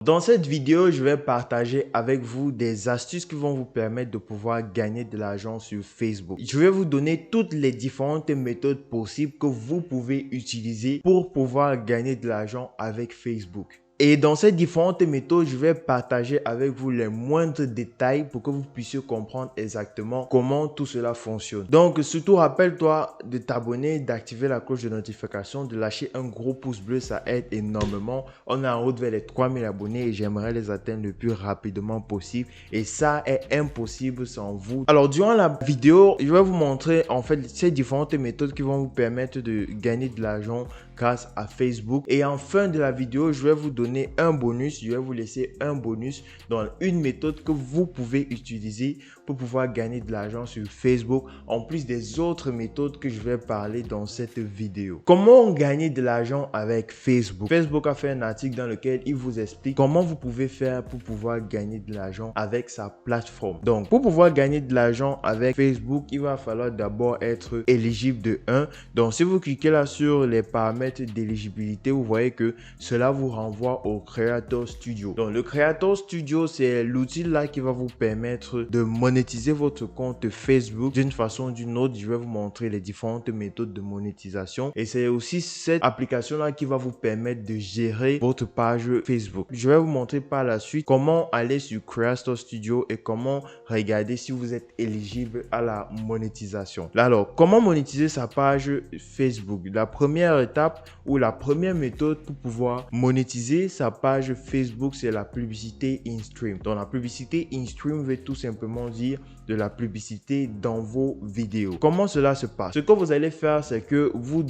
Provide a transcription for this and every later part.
Dans cette vidéo, je vais partager avec vous des astuces qui vont vous permettre de pouvoir gagner de l'argent sur Facebook. Je vais vous donner toutes les différentes méthodes possibles que vous pouvez utiliser pour pouvoir gagner de l'argent avec Facebook. Et dans ces différentes méthodes, je vais partager avec vous les moindres détails pour que vous puissiez comprendre exactement comment tout cela fonctionne. Donc, surtout, rappelle-toi de t'abonner, d'activer la cloche de notification, de lâcher un gros pouce bleu, ça aide énormément. On est en route vers les 3000 abonnés et j'aimerais les atteindre le plus rapidement possible. Et ça est impossible sans vous. Alors, durant la vidéo, je vais vous montrer en fait ces différentes méthodes qui vont vous permettre de gagner de l'argent grâce à Facebook. Et en fin de la vidéo, je vais vous donner un bonus. Je vais vous laisser un bonus dans une méthode que vous pouvez utiliser pour pouvoir gagner de l'argent sur Facebook, en plus des autres méthodes que je vais parler dans cette vidéo. Comment gagner de l'argent avec Facebook? Facebook a fait un article dans lequel il vous explique comment vous pouvez faire pour pouvoir gagner de l'argent avec sa plateforme. Donc, pour pouvoir gagner de l'argent avec Facebook, il va falloir d'abord être éligible de 1. Donc, si vous cliquez là sur les paramètres d'éligibilité, vous voyez que cela vous renvoie au Creator Studio. Donc, le Creator Studio, c'est l'outil là qui va vous permettre de monétiser votre compte Facebook d'une façon ou d'une autre. Je vais vous montrer les différentes méthodes de monétisation et c'est aussi cette application là qui va vous permettre de gérer votre page Facebook. Je vais vous montrer par la suite comment aller sur Creator Studio et comment regarder si vous êtes éligible à la monétisation. Là, alors, comment monétiser sa page Facebook? La première étape ou la première méthode pour pouvoir monétiser sa page Facebook, c'est la publicité in-stream. Donc, la publicité in-stream veut tout simplement dire de la publicité dans vos vidéos. Comment cela se passe? Ce que vous allez faire, c'est que vous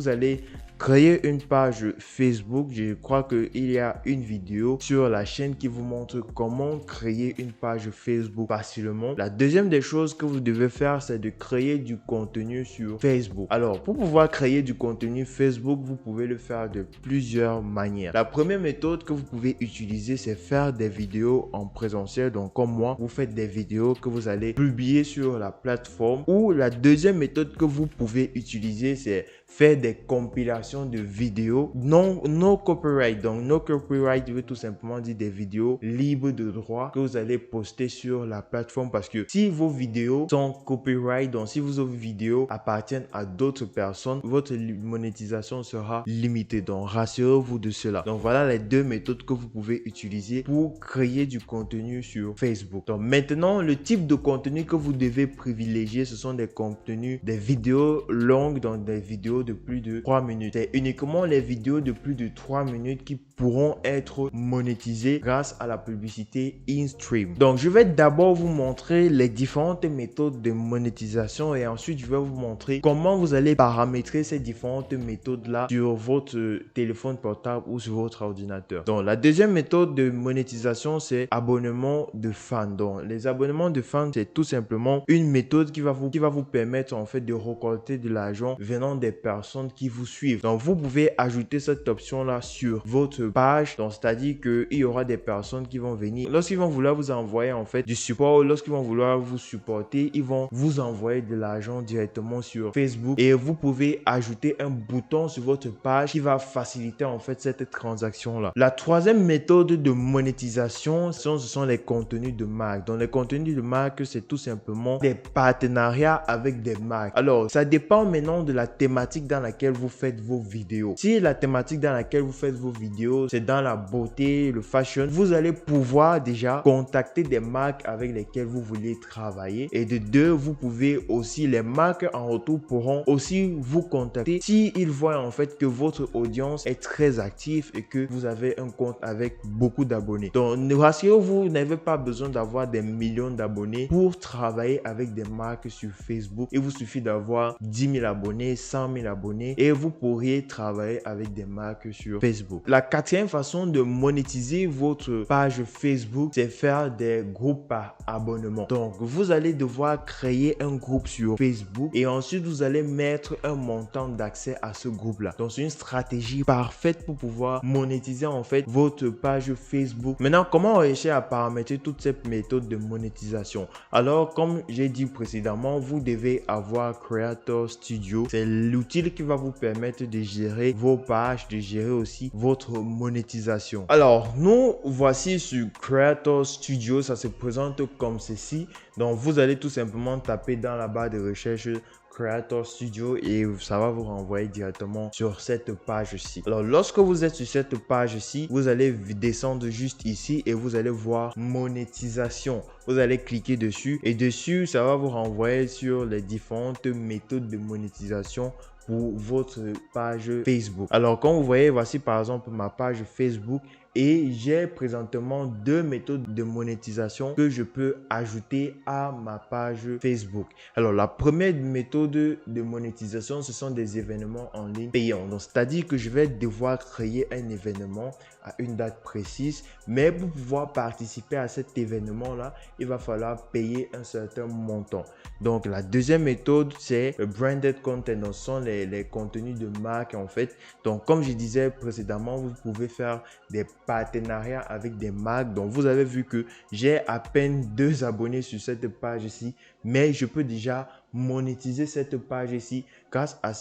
allez créer une page Facebook. Je crois qu'il y a une vidéo sur la chaîne qui vous montre comment créer une page Facebook facilement. La deuxième des choses que vous devez faire, c'est de créer du contenu sur Facebook. Alors, pour pouvoir créer du contenu Facebook, vous pouvez le faire de plusieurs manières. La première méthode que vous pouvez utiliser, c'est faire des vidéos en présentiel. Donc, comme moi, vous faites des vidéos que vous allez publier sur la plateforme. Ou la deuxième méthode que vous pouvez utiliser, c'est faire des compilations de vidéos no copyright. Donc, no copyright veut tout simplement dire des vidéos libres de droit que vous allez poster sur la plateforme, parce que si vos vidéos sont copyright, donc si vos vidéos appartiennent à d'autres personnes, votre monétisation sera limitée. Donc, rassurez-vous de cela. Donc, voilà les deux méthodes que vous pouvez utiliser pour créer du contenu sur Facebook. Donc, maintenant, le type de contenu que vous devez privilégier, ce sont des contenus, des vidéos longues, donc des vidéos de plus de 3 minutes. C'est uniquement les vidéos de plus de 3 minutes qui pourront être monétisées grâce à la publicité in-stream. Donc, je vais d'abord vous montrer les différentes méthodes de monétisation et ensuite, je vais vous montrer comment vous allez paramétrer ces différentes méthodes-là sur votre téléphone portable ou sur votre ordinateur. Donc, la deuxième méthode de monétisation, c'est abonnement de fans. Donc, les abonnements de fans, c'est tout simplement une méthode qui va vous permettre en fait de récolter de l'argent venant des personnes qui vous suivent. Donc, vous pouvez ajouter cette option-là sur votre page. Donc, c'est-à-dire qu'il y aura des personnes qui vont venir. Lorsqu'ils vont vouloir vous envoyer en fait du support, lorsqu'ils vont vouloir vous supporter, ils vont vous envoyer de l'argent directement sur Facebook. Et vous pouvez ajouter un bouton sur votre page qui va faciliter en fait cette transaction-là. La troisième méthode de monétisation, ce sont les contenus de marque. Donc, les contenus de marque, c'est tout simplement des partenariats avec des marques. Alors, ça dépend maintenant de la thématique dans laquelle vous faites vos vidéos. Si la thématique dans laquelle vous faites vos vidéos, c'est dans la beauté, le fashion, vous allez pouvoir déjà contacter des marques avec lesquelles vous voulez travailler. Et de deux, vous pouvez aussi, les marques en retour pourront aussi vous contacter si ils voient en fait que votre audience est très active et que vous avez un compte avec beaucoup d'abonnés. Donc, rassurez-vous, vous n'avez pas besoin d'avoir des millions d'abonnés pour travailler avec des marques sur Facebook. Il vous suffit d'avoir 10 000 abonnés, 100 000 abonnés et vous pourriez travailler avec des marques sur Facebook. La quatrième façon de monétiser votre page Facebook, c'est faire des groupes par abonnement. Donc, vous allez devoir créer un groupe sur Facebook et ensuite vous allez mettre un montant d'accès à ce groupe-là. Donc, c'est une stratégie parfaite pour pouvoir monétiser en fait votre page Facebook. Maintenant, comment réussir à paramétrer toutes ces méthodes de monétisation? Alors, comme j'ai dit précédemment, vous devez avoir Creator Studio. C'est l'outil qui va vous permettre de gérer vos pages, de gérer aussi votre monétisation. Alors, nous voici sur Creator Studio. Ça se présente comme ceci. Donc, vous allez tout simplement taper dans la barre de recherche Creator Studio et ça va vous renvoyer directement sur cette page-ci. Alors, lorsque vous êtes sur cette page-ci, vous allez descendre juste ici et vous allez voir monétisation. Vous allez cliquer dessus et dessus, ça va vous renvoyer sur les différentes méthodes de monétisation pour votre page Facebook. Alors, comme vous voyez, voici par exemple ma page Facebook et j'ai présentement deux méthodes de monétisation que je peux ajouter à ma page Facebook. Alors, la première méthode de monétisation, ce sont des événements en ligne payants. Donc, c'est-à-dire que je vais devoir créer un événement à une date précise, mais pour pouvoir participer à cet événement-là, il va falloir payer un certain montant. Donc, la deuxième méthode, c'est le branded content. Donc, ce sont les contenus de marque en fait. Donc, comme je disais précédemment, vous pouvez faire des partenariats avec des marques. Donc, vous avez vu que j'ai à peine 2 abonnés sur cette page ici, mais je peux déjà monétiser cette page ici grâce à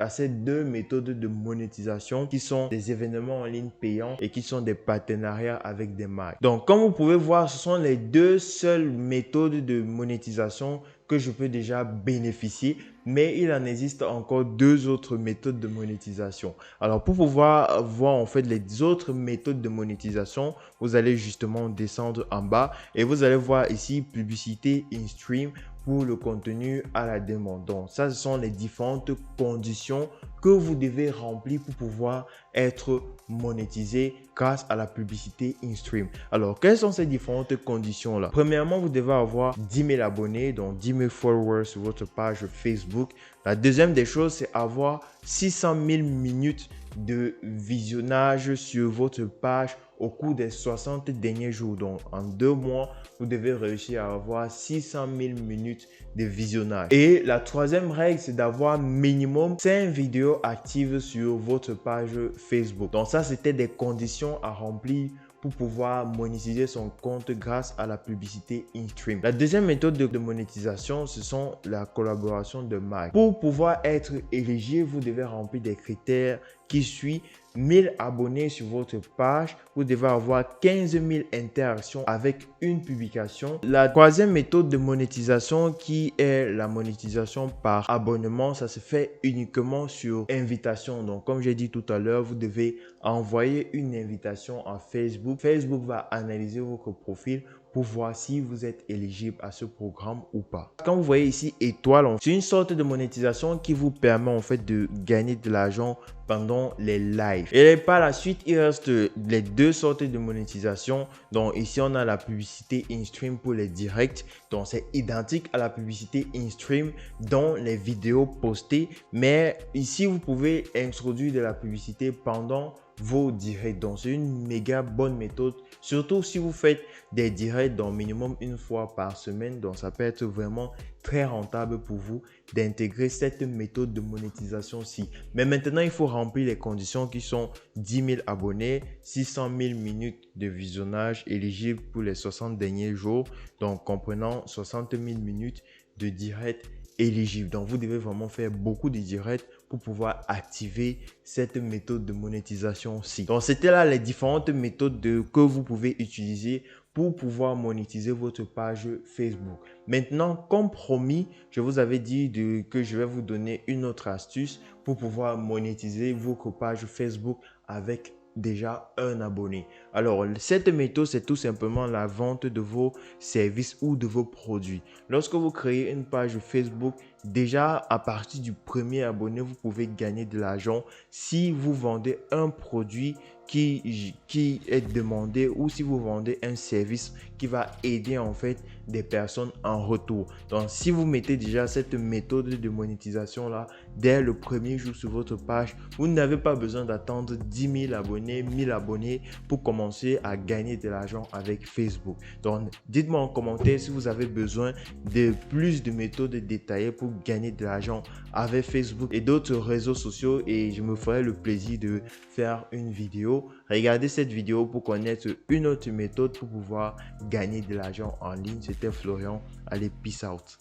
ces deux méthodes de monétisation qui sont des événements en ligne payants et qui sont des partenariats avec des marques. Donc, comme vous pouvez voir, ce sont les deux seules méthodes de monétisation que je peux déjà bénéficier, mais il en existe encore 2 autres méthodes de monétisation. Alors, pour pouvoir voir en fait les autres méthodes de monétisation, vous allez justement descendre en bas et vous allez voir ici publicité in stream pour le contenu à la demande. Donc, ça, ce sont les différentes conditions que vous devez remplir pour pouvoir être monétisé grâce à la publicité in stream. Alors, quelles sont ces différentes conditions-là? Premièrement, vous devez avoir 10 000 abonnés, donc 10 000 followers sur votre page Facebook. La deuxième des choses, c'est avoir 600 000 minutes de visionnage sur votre page au cours des 60 derniers jours. Donc, en 2 mois, vous devez réussir à avoir 600 000 minutes de visionnage. Et la troisième règle, c'est d'avoir minimum 5 vidéos actives sur votre page Facebook. Donc, ça, c'était des conditions à remplir pour pouvoir monétiser son compte grâce à la publicité in-stream. La deuxième méthode de monétisation, ce sont la collaboration de marques. Pour pouvoir être éligible, vous devez remplir des critères qui suivent: 1000 abonnés sur votre page, vous devez avoir 15 000 interactions avec une publication. La troisième méthode de monétisation qui est la monétisation par abonnement, ça se fait uniquement sur invitation. Donc, comme j'ai dit tout à l'heure, vous devez envoyer une invitation à Facebook. Facebook va analyser votre profil pour voir si vous êtes éligible à ce programme ou pas. Quand vous voyez ici étoile, c'est une sorte de monétisation qui vous permet en fait de gagner de l'argent pendant les lives. Et par la suite, il reste les 2 sortes de monétisation. Donc ici, on a la publicité in-stream pour les directs. Donc c'est identique à la publicité in-stream dans les vidéos postées. Mais ici, vous pouvez introduire de la publicité pendant vos directs. Donc c'est une méga bonne méthode, surtout si vous faites des directs donc minimum une fois par semaine. Donc ça peut être vraiment très rentable pour vous d'intégrer cette méthode de monétisation-ci. Mais maintenant, il faut remplir les conditions qui sont 10 000 abonnés, 600 000 minutes de visionnage éligibles pour les 60 derniers jours, donc comprenant 60 000 minutes de direct éligible. Donc, vous devez vraiment faire beaucoup de directs pour pouvoir activer cette méthode de monétisation-ci. Donc, c'était là les différentes méthodes que vous pouvez utiliser pour pouvoir monétiser votre page Facebook. Maintenant, comme promis, je vous avais dit que je vais vous donner une autre astuce pour pouvoir monétiser votre page Facebook avec déjà un abonné. Alors, cette méthode, c'est tout simplement la vente de vos services ou de vos produits. Lorsque vous créez une page Facebook, déjà à partir du premier abonné, vous pouvez gagner de l'argent si vous vendez un produit qui est demandé ou si vous vendez un service qui va aider en fait des personnes en retour. Donc, si vous mettez déjà cette méthode de monétisation là dès le premier jour sur votre page, vous n'avez pas besoin d'attendre 10 000 abonnés, 1000 abonnés pour commencer à gagner de l'argent avec Facebook. Donc, dites-moi en commentaire si vous avez besoin de plus de méthodes détaillées pour gagner de l'argent avec Facebook et d'autres réseaux sociaux et je me ferai le plaisir de faire une vidéo. Regardez cette vidéo pour connaître une autre méthode pour pouvoir gagner de l'argent en ligne. C'était Florian. Allez, peace out.